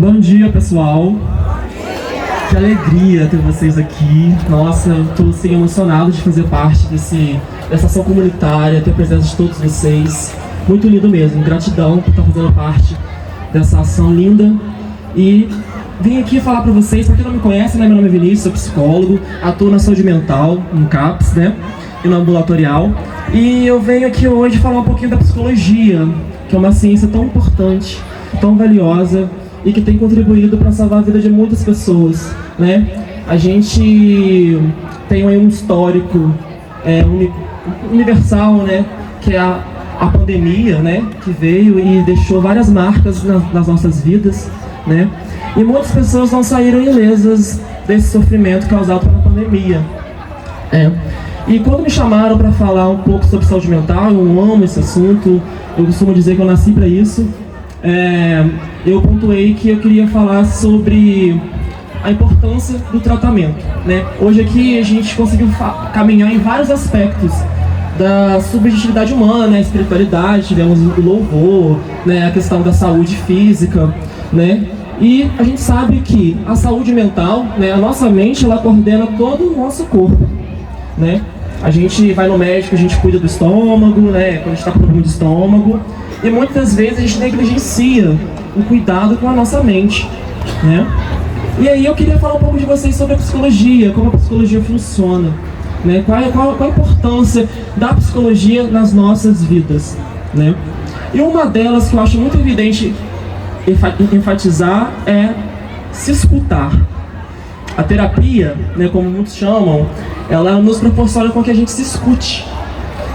Bom dia, pessoal. Que alegria ter vocês aqui. Nossa, eu estou assim, emocionado de fazer parte dessa ação comunitária, ter a presença de todos vocês. Muito lindo mesmo. Gratidão por estar fazendo parte dessa ação linda. E vim aqui falar para vocês, para quem não me conhece, né? Meu nome é Vinícius, sou psicólogo, atuo na saúde mental, no CAPS, né? E no ambulatorial. E eu venho aqui hoje falar um pouquinho da psicologia, que é uma ciência tão importante, tão valiosa e que tem contribuído para salvar a vida de muitas pessoas, né? A gente tem aí um histórico universal, né? Que é a pandemia, né? Que veio e deixou várias marcas nas nossas vidas, né? E muitas pessoas não saíram ilesas desse sofrimento causado pela pandemia. E quando me chamaram para falar um pouco sobre saúde mental, eu amo esse assunto, eu costumo dizer que eu nasci para isso. Eu pontuei que eu queria falar sobre a importância do tratamento, né? Hoje aqui a gente conseguiu caminhar em vários aspectos da subjetividade humana, né? A espiritualidade, tivemos o louvor, né? A questão da saúde física, né? E a gente sabe que a saúde mental, né? A nossa mente, ela coordena todo o nosso corpo, né? A gente vai no médico, a gente cuida do estômago, né? Quando a gente está com problema de estômago. E muitas vezes a gente negligencia o cuidado com a nossa mente, né? E aí eu queria falar um pouco de vocês sobre a psicologia, como a psicologia funciona, né? Qual a importância da psicologia nas nossas vidas, né? E uma delas que eu acho muito evidente enfatizar é se escutar. A terapia, né, como muitos chamam, ela nos proporciona com que a gente se escute.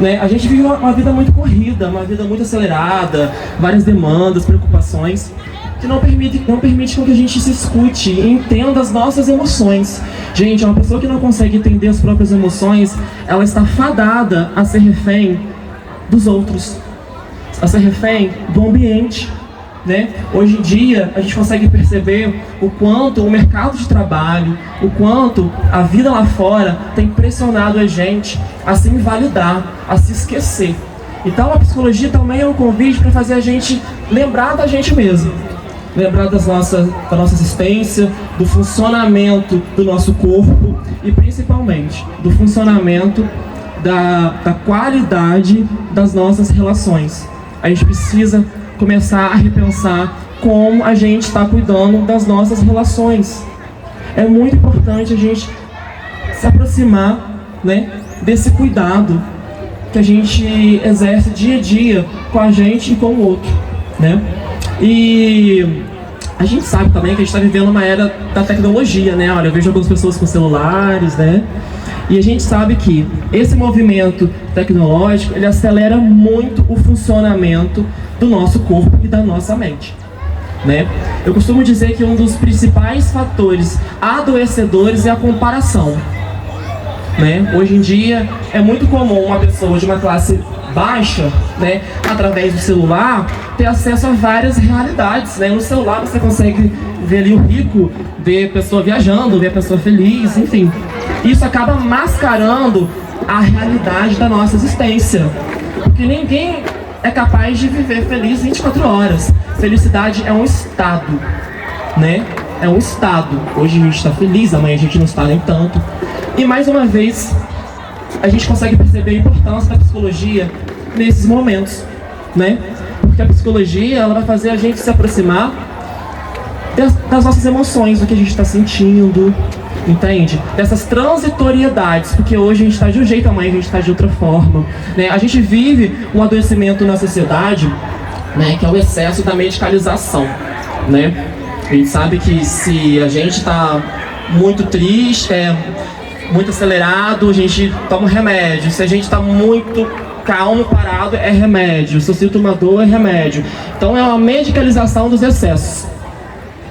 Né? A gente vive uma vida muito corrida, uma vida muito acelerada, várias demandas, preocupações, que não permite com que a gente se escute e entenda as nossas emoções. Gente, uma pessoa que não consegue entender as próprias emoções, ela está fadada a ser refém dos outros, a ser refém do ambiente. Né? Hoje em dia a gente consegue perceber o quanto o mercado de trabalho, o quanto a vida lá fora tem pressionado a gente a se invalidar, a se esquecer. Então a psicologia também é um convite para fazer a gente lembrar da gente mesmo, lembrar da nossa existência, do funcionamento do nosso corpo e principalmente do funcionamento da qualidade das nossas relações. A gente precisa começar a repensar como a gente está cuidando das nossas relações. É muito importante a gente se aproximar, né, desse cuidado que a gente exerce dia a dia com a gente e com o outro, né? E a gente sabe também que a gente está vivendo uma era da tecnologia, né? Olha, eu vejo algumas pessoas com celulares, né? E a gente sabe que esse movimento tecnológico, ele acelera muito o funcionamento do nosso corpo e da nossa mente, né? Eu costumo dizer que um dos principais fatores adoecedores é a comparação, né? Hoje em dia é muito comum uma pessoa de uma classe baixa, né, através do celular, ter acesso a várias realidades, né? No celular você consegue ver ali o rico, ver a pessoa viajando, ver a pessoa feliz, enfim. Isso acaba mascarando a realidade da nossa existência, porque ninguém é capaz de viver feliz 24 horas. Felicidade é um estado, né? É um estado. Hoje a gente está feliz, amanhã a gente não está nem tanto. E mais uma vez, a gente consegue perceber a importância da psicologia nesses momentos, né? Porque a psicologia, ela vai fazer a gente se aproximar das nossas emoções, do que a gente está sentindo, entende? Dessas transitoriedades, porque hoje a gente está de um jeito, amanhã a gente está de outra forma, né? A gente vive um adoecimento na sociedade, né, que é o excesso da medicalização, né? A gente sabe que se a gente está muito triste, muito acelerado, a gente toma um remédio. Se a gente está muito calmo, parado, é remédio. Se eu sinto uma dor, é remédio. Então é uma medicalização dos excessos,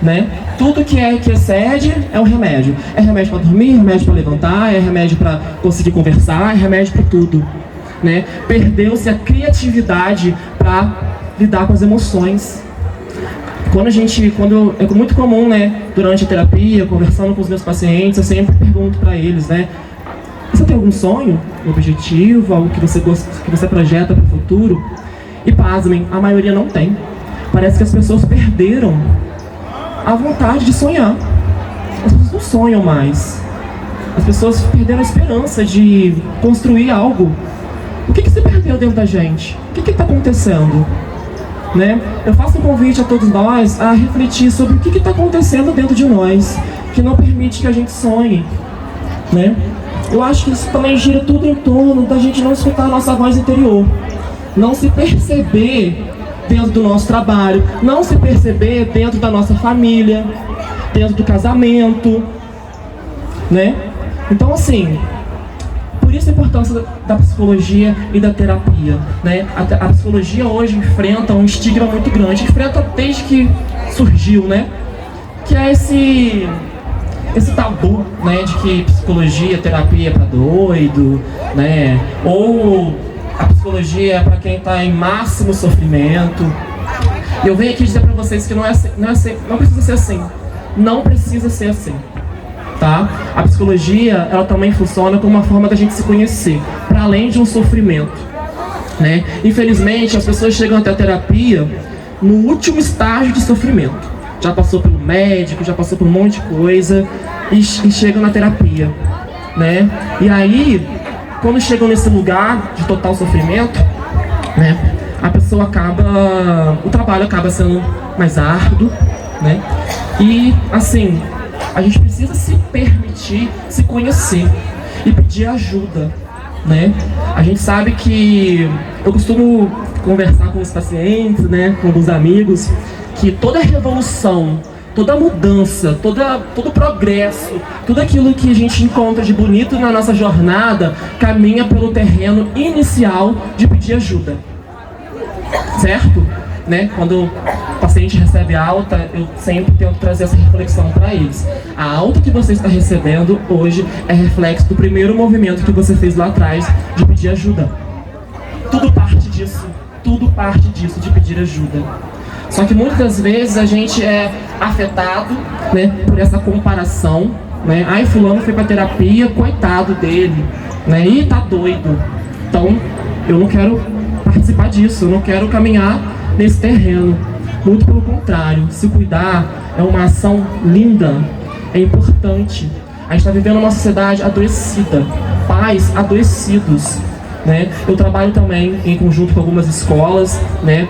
né? Tudo que excede é um remédio. É remédio para dormir, é remédio para levantar, é remédio para conseguir conversar, é remédio para tudo, né? Perdeu-se a criatividade para lidar com as emoções. É muito comum, né, durante a terapia, conversando com os meus pacientes, eu sempre pergunto para eles, né, você tem algum sonho, um objetivo, algo que você projeta para o futuro? E pasmem, a maioria não tem. Parece que as pessoas perderam a vontade de sonhar. As pessoas não sonham mais. As pessoas perderam a esperança de construir algo. O que se perdeu dentro da gente? O que está acontecendo? Né? Eu faço um convite a todos nós a refletir sobre o que está acontecendo dentro de nós, que não permite que a gente sonhe. Né? Eu acho que isso também gira tudo em torno da gente não escutar a nossa voz interior. Não se perceber dentro do nosso trabalho, não se perceber dentro da nossa família, dentro do casamento, né? Então, assim, por isso a importância da psicologia e da terapia, né? A psicologia hoje enfrenta um estigma muito grande, enfrenta desde que surgiu, né? Que é esse tabu, né? De que psicologia, terapia é pra doido, né? Ou a psicologia é para quem está em máximo sofrimento. E eu venho aqui dizer para vocês que não precisa ser assim. Não precisa ser assim, tá? A psicologia, ela também funciona como uma forma da gente se conhecer, para além de um sofrimento, né? Infelizmente, as pessoas chegam até a terapia no último estágio de sofrimento. Já passou pelo médico, já passou por um monte de coisa e chegam na terapia, né? E aí, quando chegam nesse lugar de total sofrimento, né, a pessoa o trabalho acaba sendo mais árduo, né? E, assim, a gente precisa se permitir se conhecer e pedir ajuda, né? A gente sabe que eu costumo conversar com os pacientes, né, com alguns amigos, que toda revolução, toda mudança, todo progresso, tudo aquilo que a gente encontra de bonito na nossa jornada, caminha pelo terreno inicial de pedir ajuda. Certo? Né? Quando o paciente recebe alta, eu sempre tento trazer essa reflexão para eles. A alta que você está recebendo hoje é reflexo do primeiro movimento que você fez lá atrás de pedir ajuda. Tudo parte disso, de pedir ajuda. Só que muitas das vezes a gente é afetado, né, por essa comparação, né? Ai, fulano foi pra terapia, coitado dele, né? Ih, tá doido. Então, eu não quero participar disso, eu não quero caminhar nesse terreno. Muito pelo contrário, se cuidar é uma ação linda, é importante. A gente está vivendo uma sociedade adoecida, pais adoecidos, né? Eu trabalho também em conjunto com algumas escolas, né?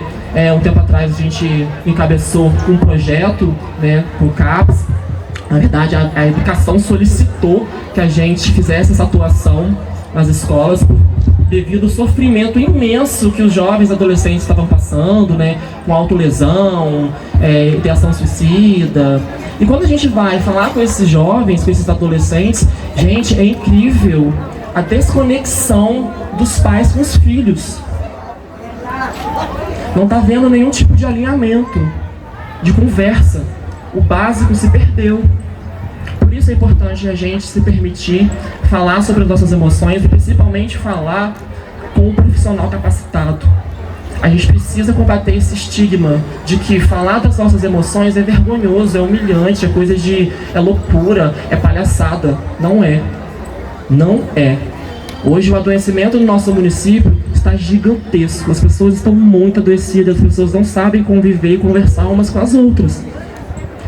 Um tempo atrás a gente encabeçou um projeto, né, com o CAPS. Na verdade, a educação solicitou que a gente fizesse essa atuação nas escolas devido ao sofrimento imenso que os jovens adolescentes estavam passando, né, com autolesão, ideação suicida. E quando a gente vai falar com esses jovens, com esses adolescentes, gente, é incrível a desconexão dos pais com os filhos. Não está havendo nenhum tipo de alinhamento, de conversa. O básico se perdeu. Por isso é importante a gente se permitir falar sobre as nossas emoções e principalmente falar com um profissional capacitado. A gente precisa combater esse estigma de que falar das nossas emoções é vergonhoso, é humilhante, é loucura, é palhaçada. Não é. Não é. Hoje o adoecimento no nosso município está gigantesco. As pessoas estão muito adoecidas, as pessoas não sabem conviver e conversar umas com as outras.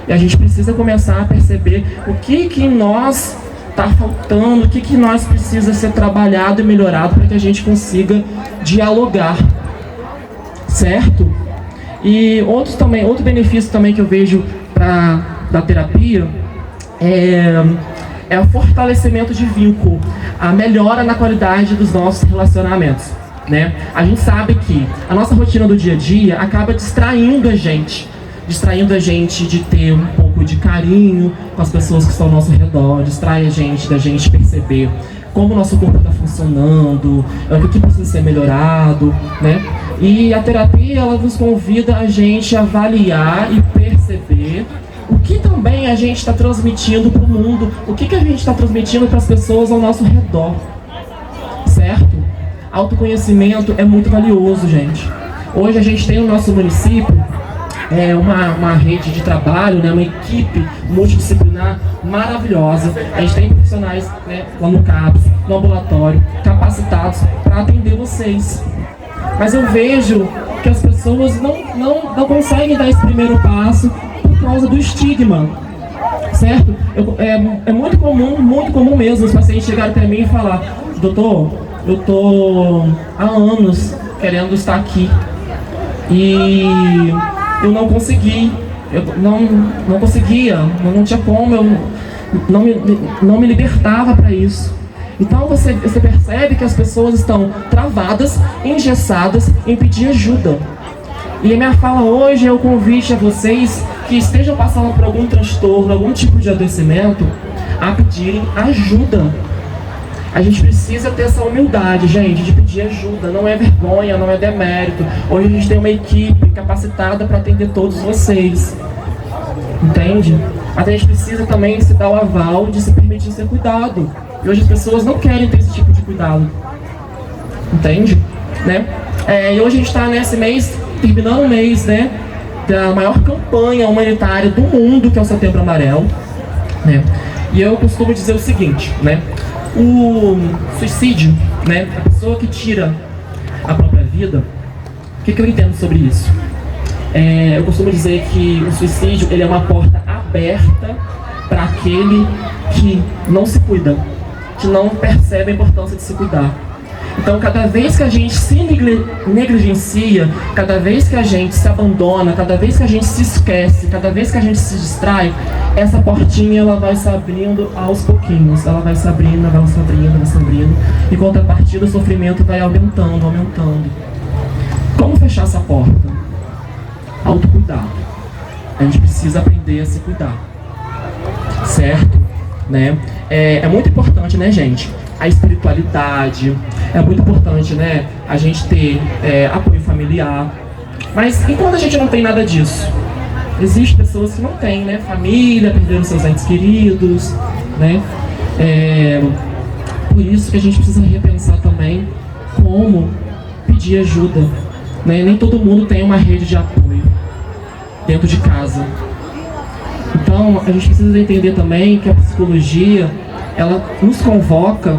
E a gente precisa começar a perceber o que em nós está faltando, o que nós precisa ser trabalhado e melhorado para que a gente consiga dialogar, certo? E outro benefício também que eu vejo da terapia é o fortalecimento de vínculo, a melhora na qualidade dos nossos relacionamentos, né? A gente sabe que a nossa rotina do dia a dia acaba distraindo a gente de ter um pouco de carinho com as pessoas que estão ao nosso redor, distrai a gente da gente perceber como o nosso corpo está funcionando, o que precisa ser melhorado, né? E a terapia, ela nos convida a gente a avaliar e perceber o que também a gente está transmitindo para o mundo, o que a gente está transmitindo para as pessoas ao nosso redor, certo? Autoconhecimento é muito valioso, gente. Hoje a gente tem no nosso município uma rede de trabalho, né, uma equipe multidisciplinar maravilhosa. A gente tem profissionais, né, lá no CAPS, no ambulatório, capacitados para atender vocês. Mas eu vejo que as pessoas não conseguem dar esse primeiro passo por causa do estigma, certo? É muito comum mesmo os pacientes chegarem até mim e falar: doutor, eu tô há anos querendo estar aqui e eu não consegui, eu não conseguia, não tinha como, eu não me libertava para isso. Então você percebe que as pessoas estão travadas, engessadas em pedir ajuda. E a minha fala hoje é o convite a vocês que estejam passando por algum transtorno, algum tipo de adoecimento, a pedirem ajuda. A gente precisa ter essa humildade, gente, de pedir ajuda. Não é vergonha, não é demérito. Hoje a gente tem uma equipe capacitada para atender todos vocês. Entende? Mas a gente precisa também se dar o aval de se permitir ser cuidado. E hoje as pessoas não querem ter esse tipo de cuidado. Entende? Né? E hoje a gente está nesse mês, terminando o mês, né, da maior campanha humanitária do mundo, que é o Setembro Amarelo. Né? E eu costumo dizer o seguinte, né? O suicídio, né, a pessoa que tira a própria vida, o que eu entendo sobre isso? Eu costumo dizer que o suicídio, ele é uma porta aberta para aquele que não se cuida, que não percebe a importância de se cuidar. Então, cada vez que a gente se negligencia, cada vez que a gente se abandona, cada vez que a gente se esquece, cada vez que a gente se distrai, essa portinha ela vai se abrindo aos pouquinhos. Ela vai se abrindo, vai se abrindo, vai se abrindo. E quando a partir do sofrimento vai aumentando, aumentando. Como fechar essa porta? Autocuidado. A gente precisa aprender a se cuidar. Certo? Né? É muito importante, né, gente? A espiritualidade, é muito importante, né, a gente ter apoio familiar. Mas enquanto a gente não tem nada disso, existem pessoas que não têm, né, família, perderam seus entes queridos, né? Por isso que a gente precisa repensar também como pedir ajuda, né? Nem todo mundo tem uma rede de apoio dentro de casa. Então a gente precisa entender também que a psicologia, ela nos convoca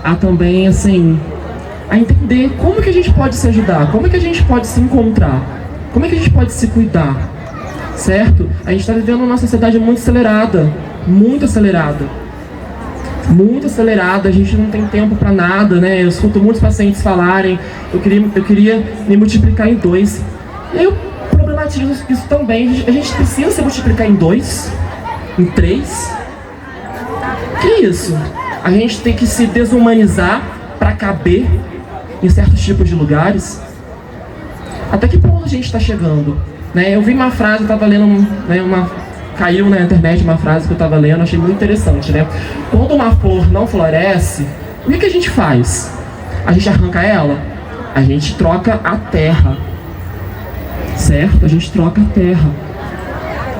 a também, assim, a entender como que a gente pode se ajudar, como que a gente pode se encontrar, como é que a gente pode se cuidar, certo? A gente está vivendo uma sociedade muito acelerada, muito acelerada, muito acelerada. A gente não tem tempo para nada, né? Eu escuto muitos pacientes falarem: eu queria me multiplicar em 2. E eu problematizo isso também. A gente precisa se multiplicar em 2, em 3. Que isso? A gente tem que se desumanizar para caber em certos tipos de lugares? Até que ponto a gente está chegando? Né? Eu vi uma frase, eu estava lendo, né, caiu na internet uma frase que eu estava lendo, achei muito interessante, né? Quando uma flor não floresce, o que a gente faz? A gente arranca ela? A gente troca a terra, certo? A gente troca a terra.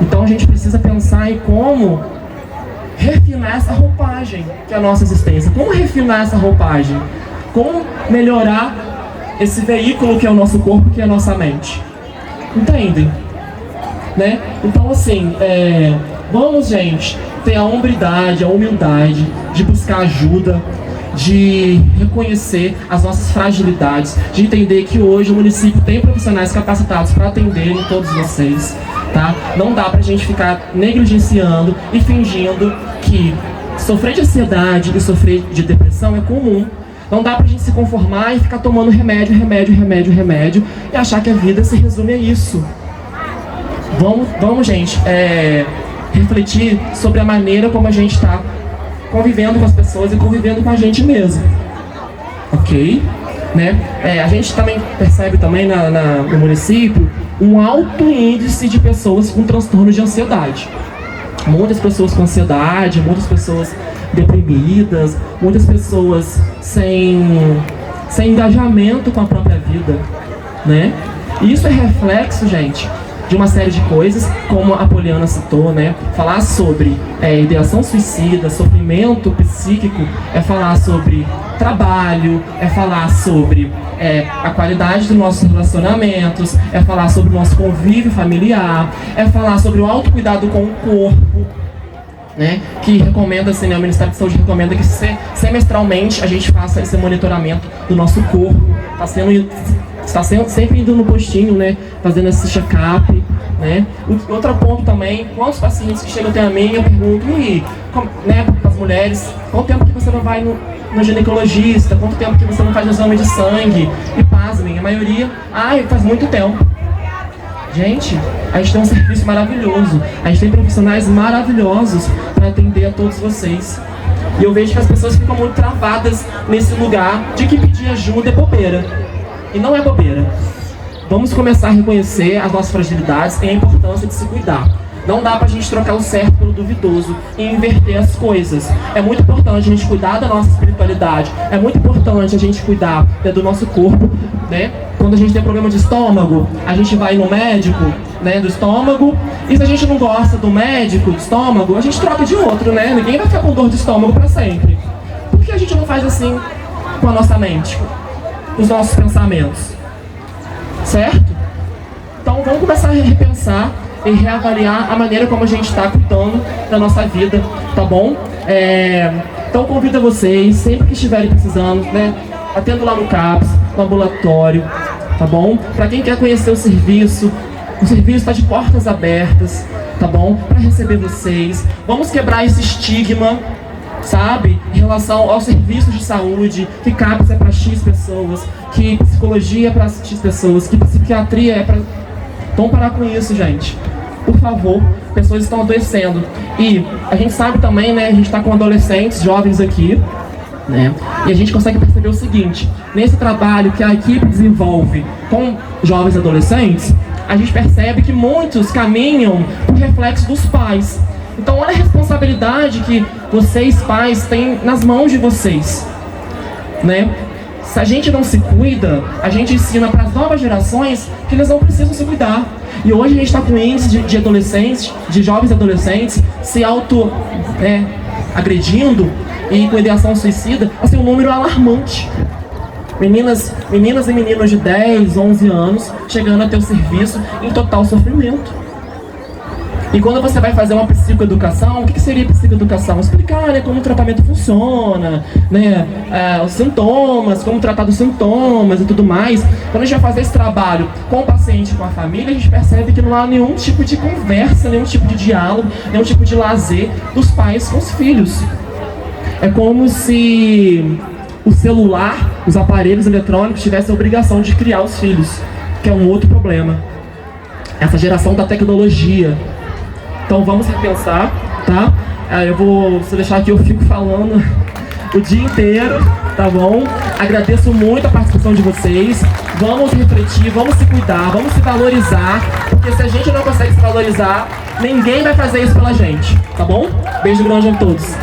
Então a gente precisa pensar em como refinar essa roupagem que é a nossa existência. Como refinar essa roupagem? Como melhorar esse veículo que é o nosso corpo, que é a nossa mente? Entendem? Né? Então, assim, vamos, gente, ter a hombridade, a humildade de buscar ajuda, de reconhecer as nossas fragilidades, de entender que hoje o município tem profissionais capacitados para atenderem todos vocês, tá? Não dá pra gente ficar negligenciando e fingindo que sofrer de ansiedade e sofrer de depressão é comum. Não dá pra gente se conformar e ficar tomando remédio e achar que a vida se resume a isso. Vamos, gente, refletir sobre a maneira como a gente está convivendo com as pessoas e convivendo com a gente mesmo, ok? Né? A gente também percebe também no município um alto índice de pessoas com transtorno de ansiedade. Muitas pessoas com ansiedade, muitas pessoas deprimidas, muitas pessoas sem engajamento com a própria vida, né? E isso é reflexo, gente, de uma série de coisas, como a Poliana citou, né? Falar sobre ideação suicida, sofrimento psíquico, é falar sobre trabalho, é falar sobre a qualidade dos nossos relacionamentos, é falar sobre o nosso convívio familiar, é falar sobre o autocuidado com o corpo, né? Que recomenda, assim, né? O Ministério da Saúde recomenda que semestralmente a gente faça esse monitoramento do nosso corpo. Está está sempre indo no postinho, né? Fazendo esse check-up, né? Outro ponto também, quantos pacientes que chegam até a mim, eu pergunto, né, para as mulheres, quanto tempo que você não vai no ginecologista, quanto tempo que você não faz exame de sangue? E pasmem, a maioria, faz muito tempo. Gente, a gente tem um serviço maravilhoso, a gente tem profissionais maravilhosos para atender a todos vocês. E eu vejo que as pessoas ficam muito travadas nesse lugar de que pedir ajuda é bobeira. E não é bobeira. Vamos começar a reconhecer as nossas fragilidades e a importância de se cuidar. Não dá pra gente trocar o certo pelo duvidoso e inverter as coisas. É muito importante a gente cuidar da nossa espiritualidade. É muito importante a gente cuidar, né, do nosso corpo, né? Quando a gente tem problema de estômago, a gente vai no médico, né, do estômago. E se a gente não gosta do médico do estômago, a gente troca de outro, né? Ninguém vai ficar com dor de estômago pra sempre. Por que a gente não faz assim com a nossa mente, com os nossos pensamentos? Certo? Então vamos começar a repensar e reavaliar a maneira como a gente está cuidando da nossa vida, tá bom? Então convido a vocês, sempre que estiverem precisando, né, atendo lá no CAPS, no ambulatório, tá bom? Para quem quer conhecer o serviço está de portas abertas, tá bom? Para receber vocês. Vamos quebrar esse estigma, sabe? Em relação aos serviços de saúde, que CAPS é para X pessoas, que psicologia é para X pessoas, que psiquiatria é para... Vamos parar com isso, gente. Por favor, pessoas estão adoecendo. E a gente sabe também, né? A gente está com adolescentes, jovens aqui, né? E a gente consegue perceber o seguinte: nesse trabalho que a equipe desenvolve com jovens adolescentes, a gente percebe que muitos caminham por reflexo dos pais. Então olha a responsabilidade que vocês, pais, têm nas mãos de vocês, né? Se a gente não se cuida, a gente ensina para as novas gerações que eles não precisam se cuidar. E hoje a gente está com índice de adolescentes, de jovens adolescentes, se agredindo e com ideação suicida, assim, um número alarmante. Meninas e meninos de 10, 11 anos chegando a ter o serviço em total sofrimento. E quando você vai fazer uma psicoeducação, o que seria psicoeducação? Explicar, né, como o tratamento funciona, né, os sintomas, como tratar dos sintomas e tudo mais. Quando a gente vai fazer esse trabalho com o paciente e com a família, a gente percebe que não há nenhum tipo de conversa, nenhum tipo de diálogo, nenhum tipo de lazer dos pais com os filhos. É como se o celular, os aparelhos eletrônicos tivessem a obrigação de criar os filhos, que é um outro problema. Essa geração da tecnologia. Então vamos repensar, tá? Se deixar aqui eu fico falando o dia inteiro, tá bom? Agradeço muito a participação de vocês. Vamos refletir, vamos se cuidar, vamos se valorizar, porque se a gente não consegue se valorizar, ninguém vai fazer isso pela gente, tá bom? Beijo grande a todos.